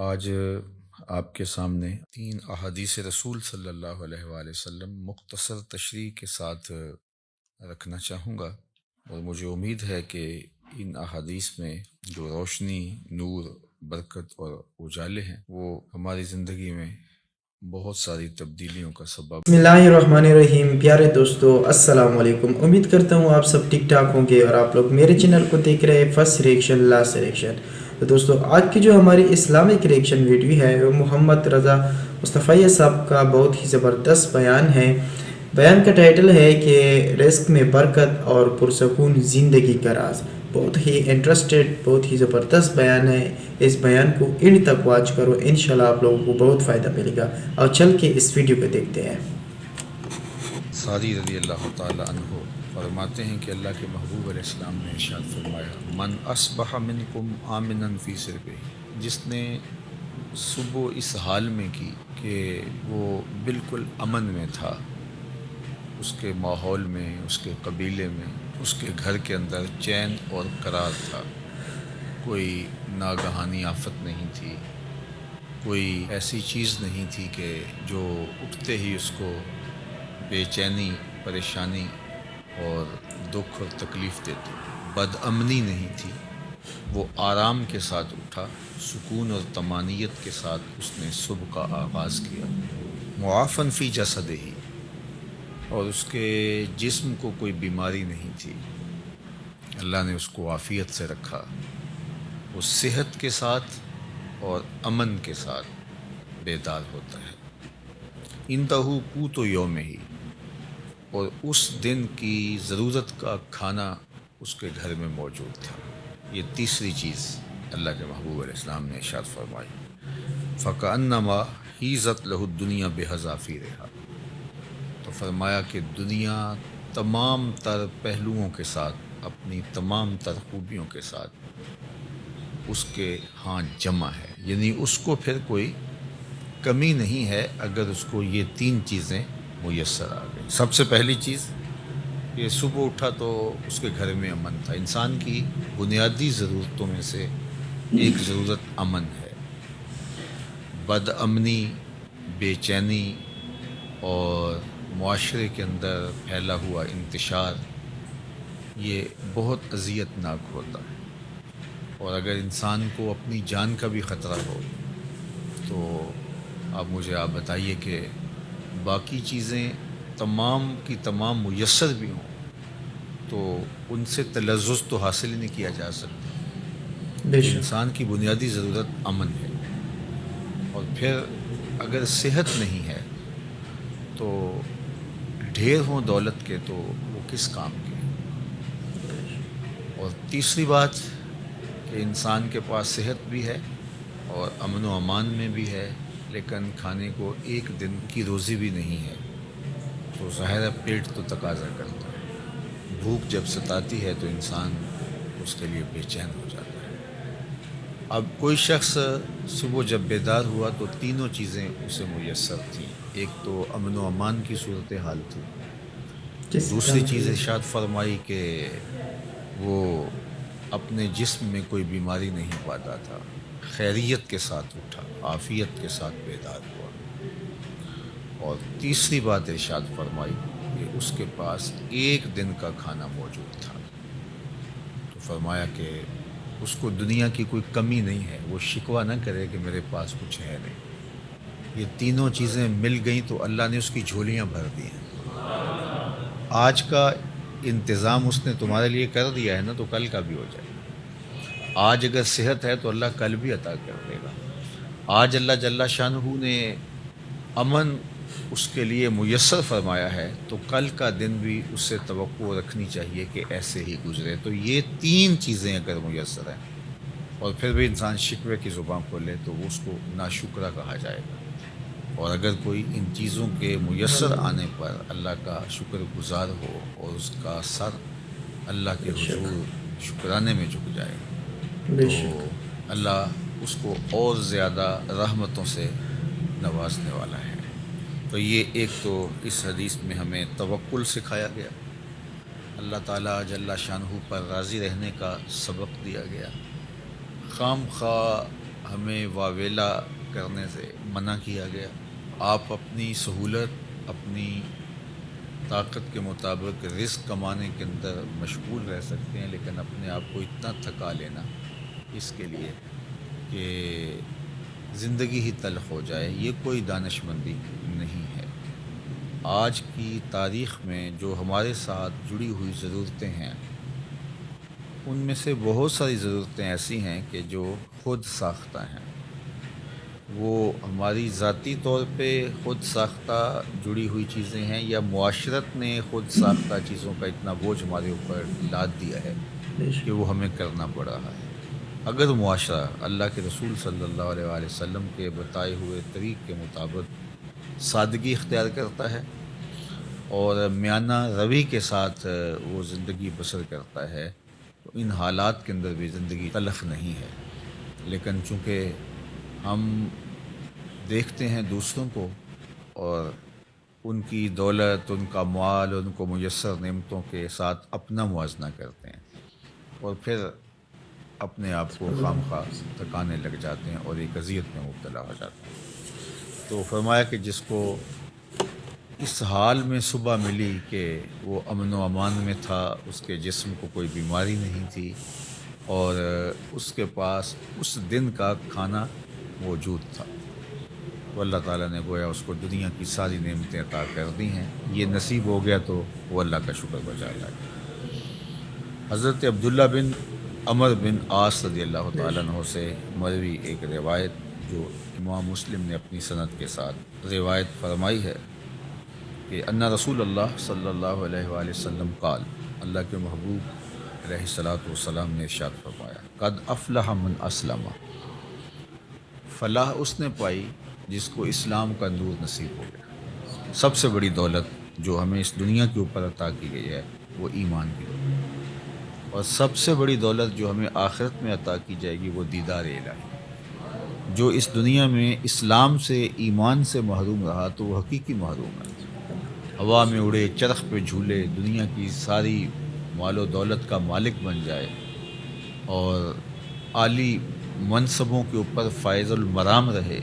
آج آپ کے سامنے 3 احادیث رسول صلی اللہ علیہ وآلہ وسلم مختصر تشریح کے ساتھ رکھنا چاہوں گا، اور مجھے امید ہے کہ ان احادیث میں جو روشنی، نور، برکت اور اجالے ہیں وہ ہماری زندگی میں بہت ساری تبدیلیوں کا سبب۔ بسم اللہ الرحمن الرحیم۔ پیارے دوستو السلام علیکم، امید کرتا ہوں آپ سب ٹھیک ٹھاک ہوں گے اور آپ لوگ میرے چینل کو دیکھ رہے ہیں فرسٹ ریئیکشن لاسٹ ریئیکشن۔ تو دوستو آج کی جو ہماری اسلامک ریئیکشن ویڈیو ہے وہ محمد رضا مصطفی صاحب کا بہت ہی زبردست بیان ہے۔ بیان کا ٹائٹل ہے کہ رزق میں برکت اور پرسکون زندگی کا راز۔ بہت ہی انٹرسٹڈ، بہت ہی زبردست بیان ہے۔ اس بیان کو اینڈ تک واچ کرو، انشاءاللہ آپ لوگوں کو بہت فائدہ ملے گا۔ اور چل کے اس ویڈیو کو دیکھتے ہیں۔ سعدی رضی اللہ تعالی عنہ فرماتے ہیں کہ اللہ کے محبوب علیہ السلام نے ارشاد فرمایا، من اصبح منکم آمنا فی سربہ، جس نے صبح اس حال میں کی کہ وہ بالکل امن میں تھا، اس کے ماحول میں، اس کے قبیلے میں، اس کے گھر کے اندر چین اور قرار تھا، کوئی ناگہانی آفت نہیں تھی، کوئی ایسی چیز نہیں تھی کہ جو اٹھتے ہی اس کو بے چینی، پریشانی اور دکھ اور تکلیف دیتی، بد امنی نہیں تھی، وہ آرام کے ساتھ اٹھا، سکون اور طمانینت کے ساتھ اس نے صبح کا آغاز کیا، معافن فی جسدہ، اور اس کے جسم کو کوئی بیماری نہیں تھی، اللہ نے اس کو عافیت سے رکھا، وہ صحت کے ساتھ اور امن کے ساتھ بیدار ہوتا ہے، انتہو قوت یوم ہی، اور اس دن کی ضرورت کا کھانا اس کے گھر میں موجود تھا۔ یہ تیسری چیز اللہ کے محبوب علیہ السلام نے ارشاد فرمائی، فَكَأَنَّمَا حِیزَتْ لَهُ الدُّنْیَا بِحَذَافِیرِہَا، تو فرمایا کہ دنیا تمام تر پہلوؤں کے ساتھ، اپنی تمام تر خوبیوں کے ساتھ اس کے ہاں جمع ہے، یعنی اس کو پھر کوئی کمی نہیں ہے اگر اس کو یہ 3 چیزیں میسر آ گئی۔ سب سے پہلی چیز کہ صبح اٹھا تو اس کے گھر میں امن تھا۔ انسان کی بنیادی ضرورتوں میں سے ایک ضرورت امن ہے۔ بد امنی، بے چینی اور معاشرے کے اندر پھیلا ہوا انتشار، یہ بہت اذیت ناک ہوتا ہے، اور اگر انسان کو اپنی جان کا بھی خطرہ ہو تو اب مجھے آپ بتائیے کہ باقی چیزیں تمام کی تمام میسر بھی ہوں تو ان سے تلذذ تو حاصل ہی نہیں کیا جا سکتا۔ بے تو شک انسان کی بنیادی ضرورت امن ہے، اور پھر اگر صحت نہیں ہے تو ڈھیر ہوں دولت کے تو وہ کس کام کے۔ اور تیسری بات کہ انسان کے پاس صحت بھی ہے اور امن و امان میں بھی ہے، لیکن کھانے کو ایک دن کی روزی بھی نہیں ہے، تو ظاہر ہے پیٹ تو تقاضا کرتا ہے، بھوک جب ستاتی ہے تو انسان اس کے لیے بے چین ہو جاتا ہے۔ اب کوئی شخص صبح جب بیدار ہوا تو تینوں چیزیں اسے میسر تھیں، ایک تو امن و امان کی صورتحال تھی، کس دوسری طرح چیز کی؟ ارشاد فرمائی کہ وہ اپنے جسم میں کوئی بیماری نہیں پاتا تھا، خیریت کے ساتھ اٹھا، عافیت کے ساتھ بیدار ہوا، اور تیسری بات ارشاد فرمائی کہ اس کے پاس ایک دن کا کھانا موجود تھا، تو فرمایا کہ اس کو دنیا کی کوئی کمی نہیں ہے، وہ شکوہ نہ کرے کہ میرے پاس کچھ ہے نہیں۔ یہ تینوں چیزیں مل گئیں تو اللہ نے اس کی جھولیاں بھر دی ہیں۔ آج کا انتظام اس نے تمہارے لیے کر دیا ہے نا، تو کل کا بھی ہو جائے گا۔ آج اگر صحت ہے تو اللہ کل بھی عطا کر دے گا۔ آج اللہ جل شانہ نے امن اس کے لیے میسر فرمایا ہے تو کل کا دن بھی اس سے توقع رکھنی چاہیے کہ ایسے ہی گزرے۔ تو یہ 3 چیزیں اگر میسر ہیں اور پھر بھی انسان شکوے کی زبان کھولے تو اس کو ناشکرہ کہا جائے گا، اور اگر کوئی ان چیزوں کے میسر آنے پر اللہ کا شکر گزار ہو اور اس کا سر اللہ کے بے شک حضور شکرانے میں جھک جائے بے تو شک اللہ اس کو اور زیادہ رحمتوں سے نوازنے والا ہے۔ تو یہ ایک تو اس حدیث میں ہمیں توکل سکھایا گیا، اللہ تعالیٰ جل شانہ پر راضی رہنے کا سبق دیا گیا۔ خام خواہ ہمیں واویلا کرنے سے منع کیا گیا۔ آپ اپنی سہولت، اپنی طاقت کے مطابق رزق کمانے کے اندر مشغول رہ سکتے ہیں، لیکن اپنے آپ کو اتنا تھکا لینا اس کے لیے کہ زندگی ہی تلخ ہو جائے، یہ کوئی دانش مندی نہیں ہے۔ آج کی تاریخ میں جو ہمارے ساتھ جڑی ہوئی ضرورتیں ہیں، ان میں سے بہت ساری ضرورتیں ایسی ہیں کہ جو خود ساختہ ہیں۔ وہ ہماری ذاتی طور پہ خود ساختہ جڑی ہوئی چیزیں ہیں، یا معاشرت نے خود ساختہ چیزوں کا اتنا بوجھ ہمارے اوپر لاد دیا ہے کہ وہ ہمیں کرنا پڑ رہا ہے۔ اگر معاشرہ اللہ کے رسول صلی اللہ علیہ وآلہ وسلم کے بتائے ہوئے طریق کے مطابق سادگی اختیار کرتا ہے اور میانہ روی کے ساتھ وہ زندگی بسر کرتا ہے، تو ان حالات کے اندر بھی زندگی تلخ نہیں ہے۔ لیکن چونکہ ہم دیکھتے ہیں دوسروں کو اور ان کی دولت، ان کا مال، ان کو میسر نعمتوں کے ساتھ اپنا موازنہ کرتے ہیں، اور پھر اپنے آپ کو خامخواہ تھکانے لگ جاتے ہیں اور ایک اذیت میں مبتلا ہو جاتے ہیں۔ تو فرمایا کہ جس کو اس حال میں صبح ملی کہ وہ امن و امان میں تھا، اس کے جسم کو کوئی بیماری نہیں تھی، اور اس کے پاس اس دن کا کھانا موجود تھا، تو اللہ تعالیٰ نے گویا اس کو دنیا کی ساری نعمتیں عطا کر دی ہیں۔ یہ نصیب ہو گیا تو وہ اللہ کا شکر بجا لائے۔ حضرت عبداللہ بن عمر بن عاص رضی اللہ تعالیٰ عنہ سے مروی ایک روایت جو امام مسلم نے اپنی سند کے ساتھ روایت فرمائی ہے کہ ان رسول اللہ صلی اللہ علیہ وآلہ وسلم قال، اللہ کے محبوب علیہ الصلاۃ والسلام نے ارشاد فرمایا، قد افلح من اسلم، فلاح اس نے پائی جس کو اسلام کا نور نصیب ہو گیا۔ سب سے بڑی دولت جو ہمیں اس دنیا کے اوپر عطا کی گئی ہے وہ ایمان کی دولت، اور سب سے بڑی دولت جو ہمیں آخرت میں عطا کی جائے گی وہ دیدار الہی۔ جو اس دنیا میں اسلام سے، ایمان سے محروم رہا تو وہ حقیقی محروم ہے۔ ہوا میں اڑے، چرخ پہ جھولے، دنیا کی ساری مال و دولت کا مالک بن جائے اور عالی منصبوں کے اوپر فائز المرام رہے،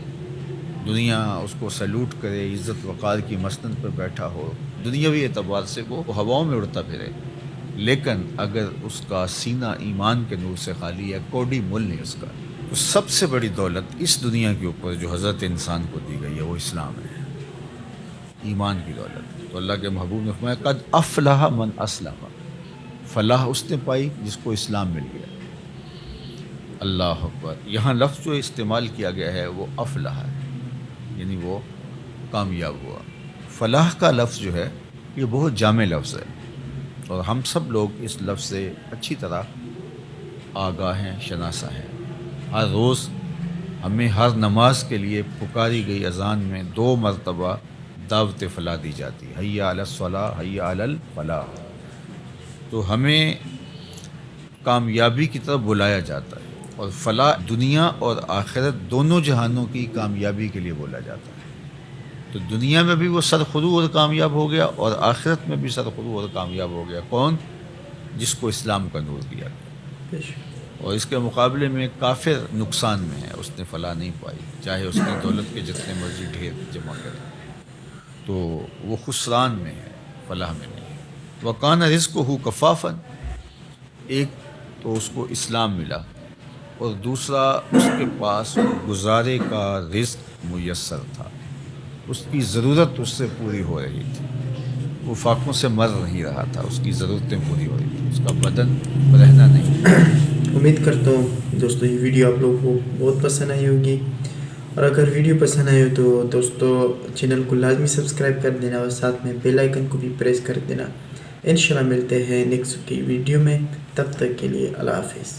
دنیا اس کو سیلوٹ کرے، عزت وقار کی مسند پر بیٹھا ہو، دنیاوی اعتبار سے وہ ہواؤں میں اڑتا پھرے، لیکن اگر اس کا سینہ ایمان کے نور سے خالی ہے، کوڑی مول نہیں اس کا، تو سب سے بڑی دولت اس دنیا کے اوپر جو حضرت انسان کو دی گئی ہے وہ اسلام ہے، ایمان کی دولت۔ تو اللہ کے محبوب نے فرمایا قد افلح من اسلم، فلاح اس نے پائی جس کو اسلام مل گیا۔ اللہ اکبر۔ یہاں لفظ جو استعمال کیا گیا ہے وہ افلح ہے، یعنی وہ کامیاب ہوا۔ فلاح کا لفظ جو ہے یہ بہت جامع لفظ ہے، اور ہم سب لوگ اس لفظ سے اچھی طرح آگاہ ہیں، شناسا ہیں۔ ہر روز ہمیں ہر نماز کے لیے پکاری گئی اذان میں 2 مرتبہ دعوت فلاح دی جاتی ہے، حی علی الصلاۃ، حی علی الفلاح۔ تو ہمیں کامیابی کی طرف بلایا جاتا ہے، اور فلاح دنیا اور آخرت دونوں جہانوں کی کامیابی کے لیے بولا جاتا ہے۔ تو دنیا میں بھی وہ سرخرو اور کامیاب ہو گیا، اور آخرت میں بھی سرخرو اور کامیاب ہو گیا۔ کون؟ جس کو اسلام کا نور دیا گیا۔ اور اس کے مقابلے میں کافر نقصان میں ہے، اس نے فلاح نہیں پائی، چاہے اس کی دولت کے جتنے مرضی ڈھیر جمع کرے، تو وہ خسران میں ہے، فلاح میں نہیں ہے۔ وَقَانَ رِزْقُهُ كَفَافًا، ایک تو اس کو اسلام ملا، اور دوسرا اس کے پاس گزارے کا رزق میسر تھا، اس کی ضرورت اس سے پوری ہو رہی تھی، وہ فاقوں سے مر نہیں رہا تھا، اس کی ضرورتیں پوری ہو رہی تھیں، اس کا بدن رہنا نہیں۔ امید کرتا ہوں دوستو یہ ویڈیو آپ لوگوں کو بہت پسند آئی ہوگی، اور اگر ویڈیو پسند آئی ہو تو دوستو چینل کو لازمی سبسکرائب کر دینا، اور ساتھ میں بیل آئیکن کو بھی پریس کر دینا۔ انشاءاللہ ملتے ہیں نیکسٹ کی ویڈیو میں، تب تک کے لیے اللہ حافظ۔